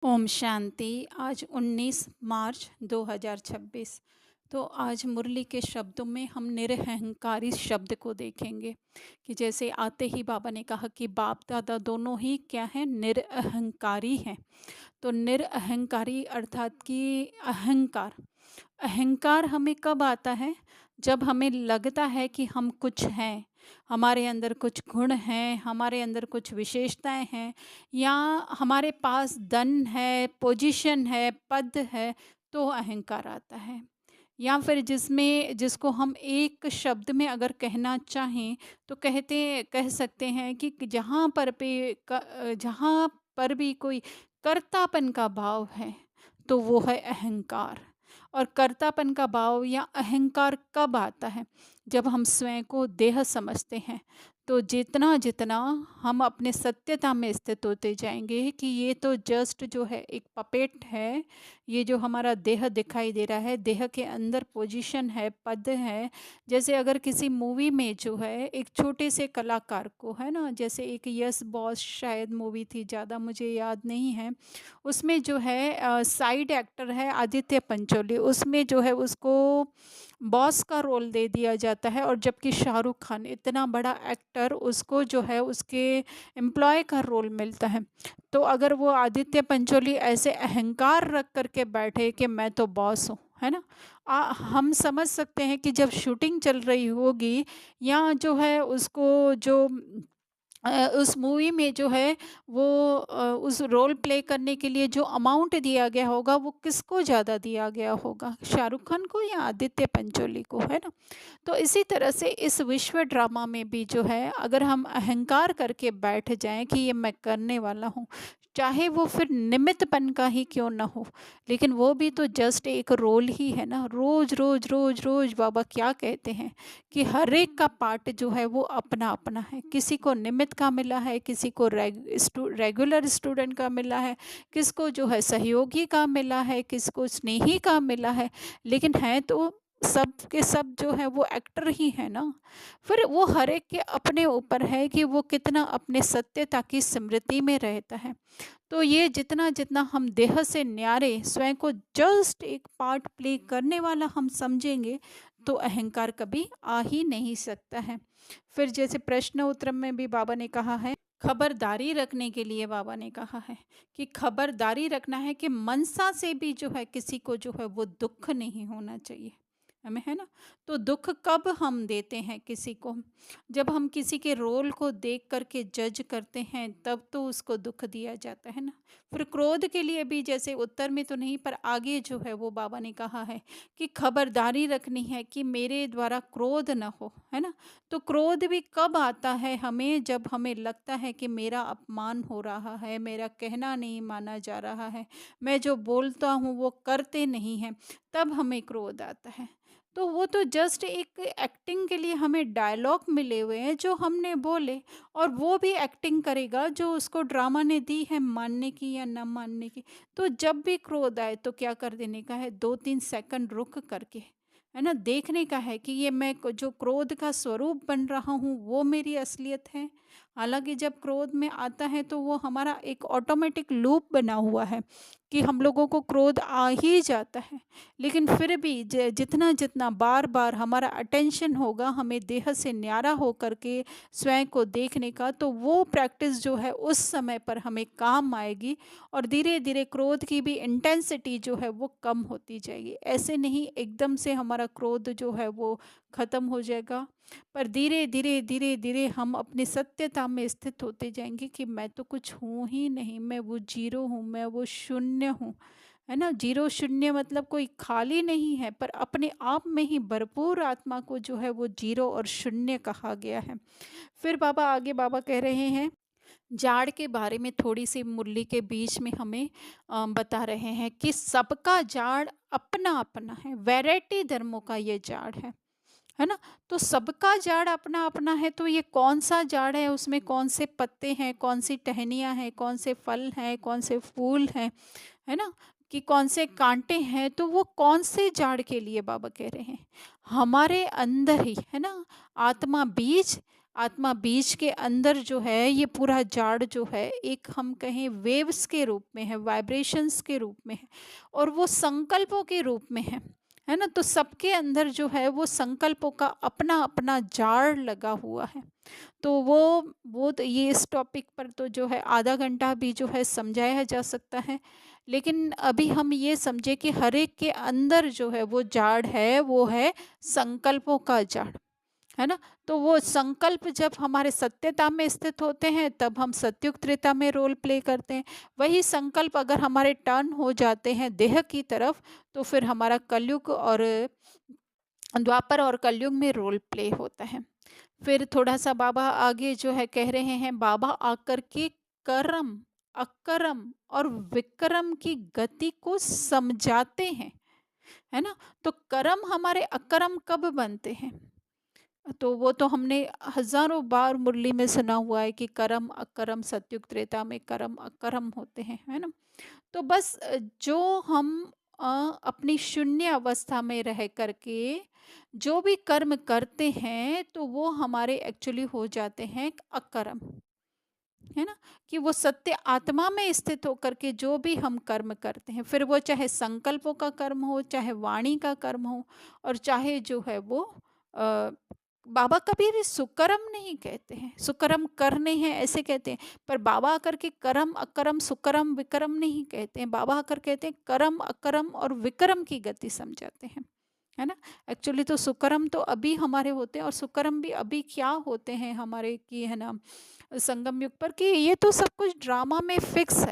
ओम शांति। आज 19 मार्च 2026। तो आज मुरली के शब्दों में हम निरहंकारी शब्द को देखेंगे कि जैसे आते ही बाबा ने कहा कि बाप दादा दोनों ही क्या है, निरअहंकारी हैं। तो निरअहंकारी अर्थात कि अहंकार अहंकार हमें कब आता है? जब हमें लगता है कि हम कुछ हैं, हमारे अंदर कुछ गुण हैं, हमारे अंदर कुछ विशेषताएं हैं, या हमारे पास धन है, पोजीशन है, पद है, तो अहंकार आता है। या फिर जिसको हम एक शब्द में अगर कहना चाहें तो कह सकते हैं कि जहाँ पर भी कोई कर्तापन का भाव है तो वो है अहंकार। और कर्तापन का भाव या अहंकार कब आता है? जब हम स्वयं को देह समझते हैं। तो जितना जितना हम अपने सत्यता में स्थित होते जाएंगे कि ये तो जस्ट जो है एक पपेट है, ये जो हमारा देह दिखाई दे रहा है, देह के अंदर पोजीशन है, पद है। जैसे अगर किसी मूवी में जो है एक छोटे से कलाकार को, है ना, जैसे एक यस बॉस शायद मूवी थी, ज़्यादा मुझे याद नहीं है, उसमें जो है साइड एक्टर है आदित्य पंचोली, उसमें जो है उसको बॉस का रोल दे दिया जाता है, और जबकि शाहरुख खान इतना बड़ा एक्टर, उसको जो है उसके एम्प्लॉय का रोल मिलता है। तो अगर वो आदित्य पंचोली ऐसे अहंकार रख करके बैठे कि मैं तो बॉस हूँ, है ना, हम समझ सकते हैं कि जब शूटिंग चल रही होगी, या जो है उसको जो उस मूवी में जो है वो उस रोल प्ले करने के लिए जो अमाउंट दिया गया होगा, वो किसको ज़्यादा दिया गया होगा, शाहरुख खान को या आदित्य पंचोली को, है ना। तो इसी तरह से इस विश्व ड्रामा में भी जो है, अगर हम अहंकार करके बैठ जाएं कि ये मैं करने वाला हूँ, चाहे वो फिर निमित्तपन का ही क्यों ना हो, लेकिन वो भी तो जस्ट एक रोल ही है ना। रोज रोज रोज रोज बाबा क्या कहते हैं कि हर एक का पार्ट जो है वो अपना अपना है। किसी को निमित्त का मिला है, किसी को रेगुलर स्टूडेंट का मिला है, किसको जो है सहयोगी का मिला है, किसको स्नेही का मिला है, लेकिन है तो सब के सब जो है वो एक्टर ही है ना। फिर वो हर एक के अपने ऊपर है कि वो कितना अपने सत्यता की स्मृति में रहता है। तो ये जितना जितना हम देह से न्यारे स्वयं को जस्ट एक पार्ट प्ले करने वाला हम समझेंगे, तो अहंकार कभी आ ही नहीं सकता है। फिर जैसे प्रश्न उत्तर में भी बाबा ने कहा है, खबरदारी रखने के लिए बाबा ने कहा है कि खबरदारी रखना है कि मनसा से भी जो है किसी को जो है वो दुख नहीं होना चाहिए हमें, है ना। तो दुख कब हम देते हैं किसी को? जब हम किसी के रोल को देख करके जज करते हैं, तब तो उसको दुख दिया जाता है ना। फिर क्रोध के लिए भी, जैसे उत्तर में तो नहीं पर आगे जो है वो बाबा ने कहा है कि खबरदारी रखनी है कि मेरे द्वारा क्रोध न हो, है ना। तो क्रोध भी कब आता है हमें? जब हमें लगता है कि मेरा अपमान हो रहा है, मेरा कहना नहीं माना जा रहा है, मैं जो बोलता हूँ वो करते नहीं हैं, तब हमें क्रोध आता है। तो वो तो जस्ट एक एक्टिंग के लिए हमें डायलॉग मिले हुए हैं जो हमने बोले, और वो भी एक्टिंग करेगा जो उसको ड्रामा ने दी है मानने की या न मानने की। तो जब भी क्रोध आए तो क्या कर देने का है, 2-3 सेकंड रुक करके, है ना, देखने का है कि ये जो क्रोध का स्वरूप बन रहा हूँ वो मेरी असलियत है। हालांकि जब क्रोध में आता है तो वो हमारा एक ऑटोमेटिक लूप बना हुआ है कि हम लोगों को क्रोध आ ही जाता है, लेकिन फिर भी जितना जितना बार बार हमारा अटेंशन होगा हमें देह से न्यारा हो करके स्वयं को देखने का, तो वो प्रैक्टिस जो है उस समय पर हमें काम आएगी, और धीरे धीरे क्रोध की भी इंटेंसिटी जो है वो कम होती जाएगी। ऐसे नहीं एकदम से हमारा क्रोध जो है वो खत्म हो जाएगा, पर धीरे धीरे धीरे धीरे हम अपनी सत्यता में स्थित होते जाएंगे कि मैं तो कुछ हूँ ही नहीं, मैं वो जीरो हूँ, मैं वो शून्य हूँ, है ना। जीरो शून्य मतलब कोई खाली नहीं है, पर अपने आप में ही भरपूर आत्मा को जो है वो जीरो और शून्य कहा गया है। फिर बाबा आगे बाबा कह रहे हैं, जाड़ के बारे में थोड़ी सी मुरली के बीच में हमें बता रहे हैं कि सबका जाड़ अपना अपना है, वैरायटी धर्मों का ये जाड़ है ना। तो सबका जाड़ अपना अपना है, तो ये कौन सा जाड़ है, उसमें कौन से पत्ते हैं, कौन सी टहनियाँ हैं, कौन से फल हैं, कौन से फूल हैं, है ना, कि कौन से कांटे हैं, तो वो कौन से जाड़ के लिए बाबा कह रहे हैं, हमारे अंदर ही है ना। आत्मा बीज, आत्मा बीज के अंदर जो है ये पूरा जाड़ जो है एक हम कहें वेव्स के रूप में है, वाइब्रेशंस के रूप में है और वो संकल्पों के रूप में है ना? तो सबके अंदर जो है वो संकल्पों का अपना अपना जाड़ लगा हुआ है। तो वो तो ये इस टॉपिक पर तो जो है आधा घंटा भी जो है समझाया जा सकता है। लेकिन अभी हम ये समझे कि हर एक के अंदर जो है वो जाड़ है, वो है संकल्पों का जाड़, है ना? तो वो संकल्प जब हमारे सत्यता में स्थित होते हैं तब हम सत्युग त्रेता में रोल प्ले करते हैं। वही संकल्प अगर हमारे टर्न हो जाते हैं देह की तरफ तो फिर हमारा कलयुग और द्वापर और कलयुग में रोल प्ले होता है। फिर थोड़ा-सा बाबा आगे जो है कह रहे हैं, बाबा आकर के कर्म, अकर्म और विक्रम की गति को समझाते हैं, है ना? तो कर्म हमारे अकर्म कब बनते हैं? तो वो तो हमने हज़ारों बार मुरली में सुना हुआ है कि कर्म, अकर्म सत्युग त्रेता में कर्म, अकर्म होते हैं, है ना? तो बस जो हम अ, अपनी शून्य अवस्था में रह करके जो भी कर्म करते हैं तो वो हमारे एक्चुअली हो जाते हैं अकर्म, है ना? कि वो सत्य आत्मा में स्थित होकर के जो भी हम कर्म करते हैं फिर वो चाहे संकल्पों का कर्म हो, चाहे वाणी का कर्म हो और चाहे जो है वो अ, बाबा कभी भी सुकर्म नहीं कहते हैं, सुकर्म करने हैं ऐसे कहते हैं। पर बाबा आकर के कर्म अकर्म सुकर्म विक्रम नहीं कहते हैं, बाबा आकर कहते हैं कर्म अकर्म और विक्रम की गति समझाते हैं, है ना? एक्चुअली तो सुकर्म तो अभी हमारे होते हैं और सुकर्म भी अभी क्या होते हैं हमारे कि है ना संगम युग पर कि ये तो सब कुछ ड्रामा में फिक्स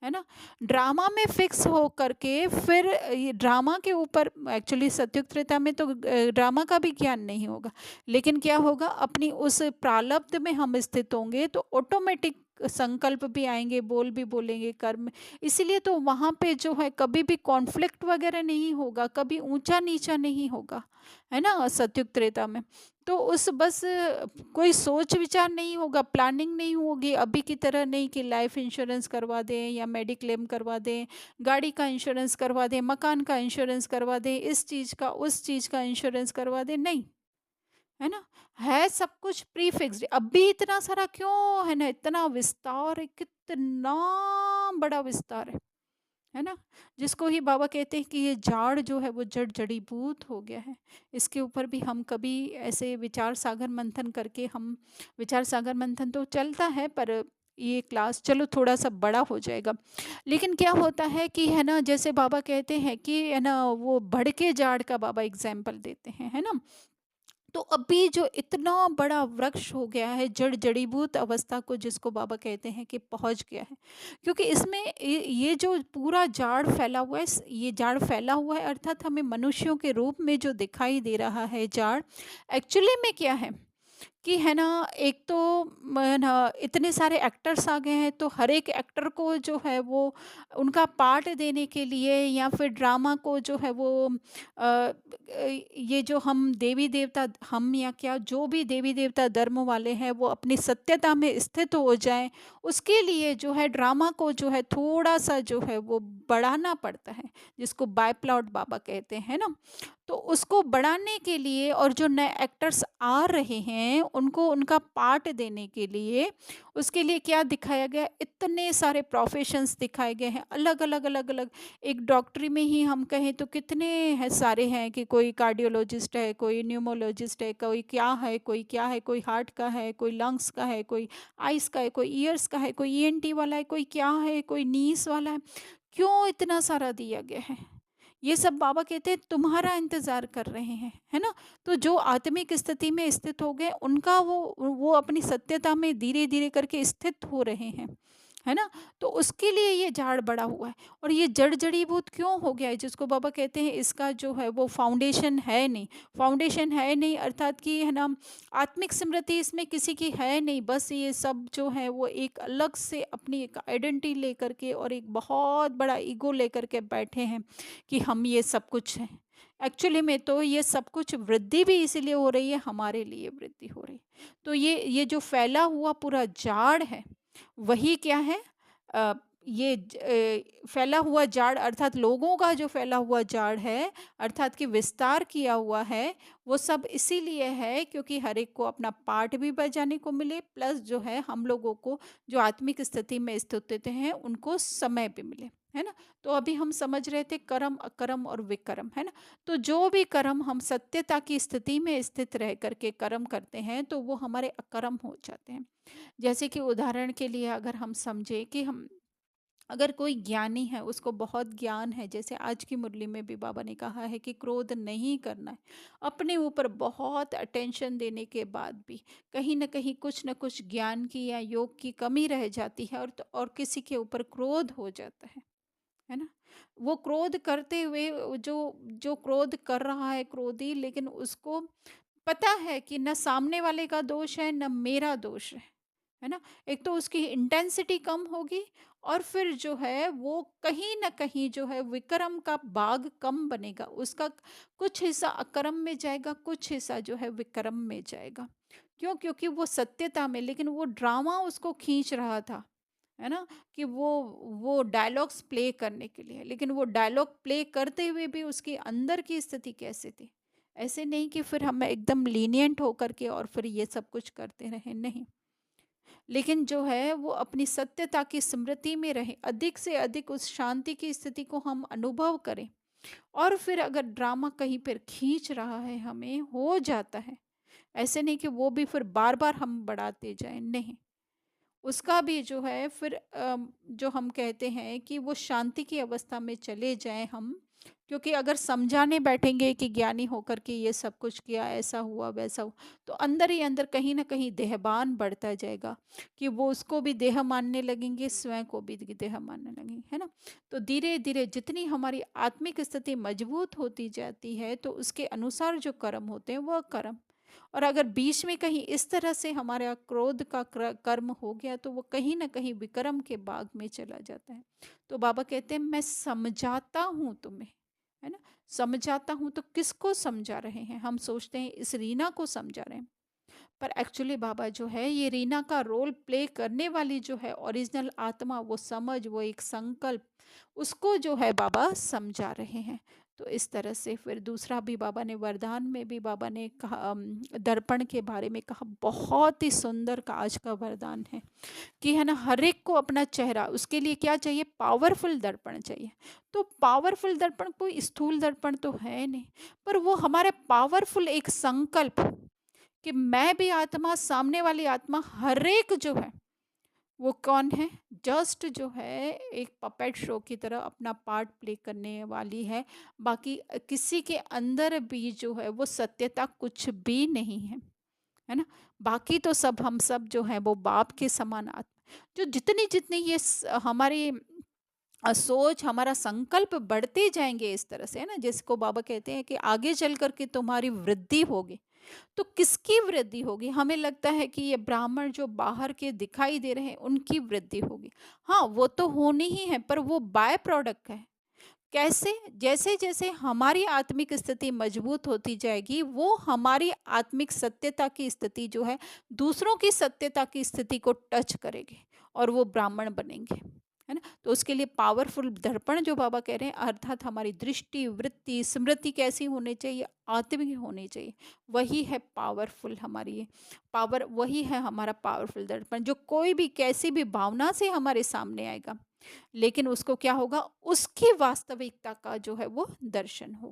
है ना? ड्रामा में फिक्स हो करके फिर ये ड्रामा के ऊपर एक्चुअली सत्युग त्रेता में तो ड्रामा का भी ज्ञान नहीं होगा। लेकिन क्या होगा अपनी उस प्रारब्ध में हम स्थित होंगे तो ऑटोमेटिक संकल्प भी आएँगे, बोल भी बोलेंगे, कर्म इसीलिए तो वहाँ पे जो है कभी भी कॉन्फ्लिक्ट वगैरह नहीं होगा, कभी ऊँचा-नीचा नहीं होगा, है ना? सत्युग त्रेता में। तो उस बस कोई सोच विचार नहीं होगा, प्लानिंग नहीं होगी, अभी की तरह नहीं कि लाइफ इंश्योरेंस करवा दें या मेडिक्लेम करवा दें, गाड़ी का इंश्योरेंस करवा दें, मकान का इंश्योरेंस करवा दें, इस चीज़ का, उस चीज़ का इंश्योरेंस करवा दें, नहीं, है ना? है सब कुछ प्री फिक्स्ड। अभी इतना सारा क्यों है ना, इतना विस्तार है, कितना बड़ा विस्तार है ना? जिसको ही बाबा कहते हैं कि ये जाड़ जो है वो जड़ जड़ीभूत हो गया है। इसके ऊपर भी हम कभी ऐसे विचार सागर मंथन करके हम विचार सागर मंथन तो चलता है पर ये क्लास चलो थोड़ा-सा बड़ा हो जाएगा। लेकिन क्या होता है कि है ना जैसे बाबा कहते हैं कि है ना वो भड़के जाड़ का बाबा एग्ज़ाम्पल देते हैं, है ना? तो अभी जो इतना बड़ा वृक्ष हो गया है जड़ जड़ीभूत अवस्था को जिसको बाबा कहते हैं कि पहुंच गया है क्योंकि इसमें ये जो पूरा जाड़ फैला हुआ है ये जाड़ फैला हुआ है अर्थात हमें मनुष्यों के रूप में जो दिखाई दे रहा है जाड़ एक्चुअली में क्या है कि है ना एक तो है ना इतने सारे एक्टर्स आ गए हैं तो हर एक एक्टर को जो है वो उनका पार्ट देने के लिए या फिर ड्रामा को जो है वो ये जो हम देवी देवता हम या क्या जो भी देवी देवता धर्म वाले हैं वो अपनी सत्यता में स्थित हो जाएं उसके लिए जो है ड्रामा को जो है थोड़ा सा जो है वो बढ़ाना पड़ता है जिसको बाय प्लॉट बाबा कहते हैं ना तो उसको बढ़ाने के लिए और जो नए एक्टर्स आ रहे हैं उनको उनका पार्ट देने के लिए उसके लिए क्या दिखाया गया इतने सारे प्रोफेशंस दिखाए गए हैं अलग अलग अलग अलग एक डॉक्टरी में ही हम कहें तो कितने हैं सारे हैं कि कोई कार्डियोलॉजिस्ट है कोई न्यूमोलॉजिस्ट है कोई हार्ट का है कोई लंग्स का है कोई आइस का है कोई ईयर्स का है कोई ईएनटी वाला है कोई क्या है कोई नीस वाला है क्यों इतना सारा दिया गया है ये सब बाबा कहते हैं तुम्हारा इंतजार कर रहे हैं है ना तो जो आत्मिक स्थिति में स्थित हो गए उनका वो अपनी सत्यता में धीरे धीरे करके स्थित हो रहे हैं है ना तो उसके लिए ये झाड़ बड़ा हुआ है और ये जड़ जड़ीभूत क्यों हो गया है जिसको बाबा कहते हैं इसका जो है वो फाउंडेशन है नहीं अर्थात कि है ना आत्मिक स्मृति इसमें किसी की है नहीं बस ये सब जो है वो एक अलग से अपनी एक आइडेंटिटी लेकर के और एक बहुत बड़ा ईगो लेकर के बैठे हैं कि हम ये सब कुछ हैं एक्चुअली में तो ये सब कुछ वृद्धि भी इसीलिए हो रही है हमारे लिए वृद्धि हो रही है तो ये जो फैला हुआ पूरा जाड़ है वही क्या है फैला हुआ जाड़ अर्थात लोगों का जो फैला हुआ जाड़ है, अर्थात कि विस्तार किया हुआ है, वो सब इसीलिए है क्योंकि हर एक को अपना पार्ट भी बजाने को मिले, प्लस जो है हम लोगों को जो आत्मिक स्थिति में स्थित होते हैं उनको समय भी मिले, है ना? तो अभी हम समझ रहे थे कर्म, अकर्म और विकर्म, है ना? तो जो भी कर्म हम सत्यता की स्थिति में स्थित रह करके कर्म करते हैं तो वो हमारे अकर्म हो जाते हैं। जैसे कि उदाहरण के लिए अगर हम समझे कि हम अगर कोई ज्ञानी है, उसको बहुत ज्ञान है, जैसे आज की मुरली में भी बाबा ने कहा है कि क्रोध नहीं करना है। अपने ऊपर बहुत अटेंशन देने के बाद भी कहीं न कहीं कुछ न कुछ ज्ञान की या योग की कमी रह जाती है और किसी के ऊपर क्रोध हो जाता है ना? वो क्रोध करते हुए जो जो क्रोध कर रहा है क्रोधी, लेकिन उसको पता है कि न सामने वाले का दोष है, न मेरा दोष है ना? एक तो उसकी इंटेंसिटी कम होगी और फिर जो है वो कहीं न कहीं जो है विक्रम का बाग कम बनेगा। उसका कुछ हिस्सा अकरम में जाएगा, कुछ हिस्सा जो है विक्रम में जाएगा। क्यों? क्योंकि वो सत्यता में, लेकिन वो ड्रामा उसको खींच रहा था, है ना? कि वो डायलॉग्स प्ले करने के लिए, लेकिन वो डायलॉग प्ले करते हुए भी उसके अंदर की स्थिति कैसे थी? ऐसे नहीं कि फिर हम एकदम लीनिएंट होकर के और फिर ये सब कुछ करते रहें, नहीं। लेकिन जो है वो अपनी सत्यता की स्मृति में रहे, अधिक से अधिक उस शांति की स्थिति को हम अनुभव करें। और फिर अगर ड्रामा कहीं पर खींच रहा है, हमें हो जाता है, ऐसे नहीं कि वो भी फिर बार बार हम बढ़ाते जाएं, नहीं। उसका भी जो है फिर जो हम कहते हैं कि वो शांति की अवस्था में चले जाएं हम, क्योंकि अगर समझाने बैठेंगे कि ज्ञानी होकर के ये सब कुछ किया, ऐसा हुआ वैसा हुआ, तो अंदर ही अंदर कहीं ना कहीं देहबान बढ़ता जाएगा कि वो उसको भी देह मानने लगेंगे, स्वयं को भी देह मानने लगेंगे, है ना? तो धीरे धीरे जितनी हमारी आत्मिक स्थिति मजबूत होती जाती है तो उसके अनुसार जो कर्म होते हैं वह कर्म, और अगर बीच में कहीं इस तरह से हमारा क्रोध का कर्म हो गया तो वो कहीं ना कहीं विक्रम के बाग में चला जाता है। तो बाबा कहते हैं मैं समझाता हूँ तुम्हें, है ना? समझाता हूँ तो किसको समझा रहे हैं? हम सोचते हैं इस रीना को समझा रहे हैं, पर एक्चुअली बाबा जो है ये रीना का रोल प्ले करने वाली जो है ओरिजिनल आत्मा, वो समझ, वो एक संकल्प, उसको जो है बाबा समझा रहे हैं। तो इस तरह से फिर दूसरा भी बाबा ने वरदान में भी बाबा ने कहा, दर्पण के बारे में कहा, बहुत ही सुंदर का आज का वरदान है कि है ना, हर एक को अपना चेहरा, उसके लिए क्या चाहिए? पावरफुल दर्पण चाहिए। तो पावरफुल दर्पण कोई स्थूल दर्पण तो है नहीं, पर वो हमारे पावरफुल एक संकल्प कि मैं भी आत्मा, सामने वाली आत्मा, हर एक जो है वो कौन है? जस्ट जो है एक पपेट शो की तरह अपना पार्ट प्ले करने वाली है। बाकी किसी के अंदर भी जो है वो सत्यता कुछ भी नहीं है ना? बाकी तो सब हम सब जो है वो बाप के समान आत्मा, जो जितनी जितनी ये हमारी सोच, हमारा संकल्प बढ़ते जाएंगे इस तरह से, है ना, जिसको बाबा कहते हैं कि आगे चल करके तुम्हारी वृद्धि होगी। तो किसकी वृद्धि होगी? हमें लगता है कि ये ब्राह्मण जो बाहर के दिखाई दे रहे हैं उनकी वृद्धि होगी। हाँ, वो तो होनी ही है, पर वो बाय प्रोडक्ट है। कैसे? जैसे जैसे हमारी आत्मिक स्थिति मजबूत होती जाएगी, वो हमारी आत्मिक सत्यता की स्थिति जो है दूसरों की सत्यता की स्थिति को टच करेगी और वो ब्राह्मण बनेंगे, है ना? तो उसके लिए पावरफुल दर्पण जो बाबा कह रहे हैं, अर्थात हमारी दृष्टि, वृत्ति, स्मृति कैसी होनी चाहिए? आत्मिक होनी चाहिए। वही है पावरफुल, हमारी ये पावर, वही है हमारा पावरफुल दर्पण, जो कोई भी कैसी भी भावना से हमारे सामने आएगा, लेकिन उसको क्या होगा? उसकी वास्तविकता का जो है वो दर्शन होगा।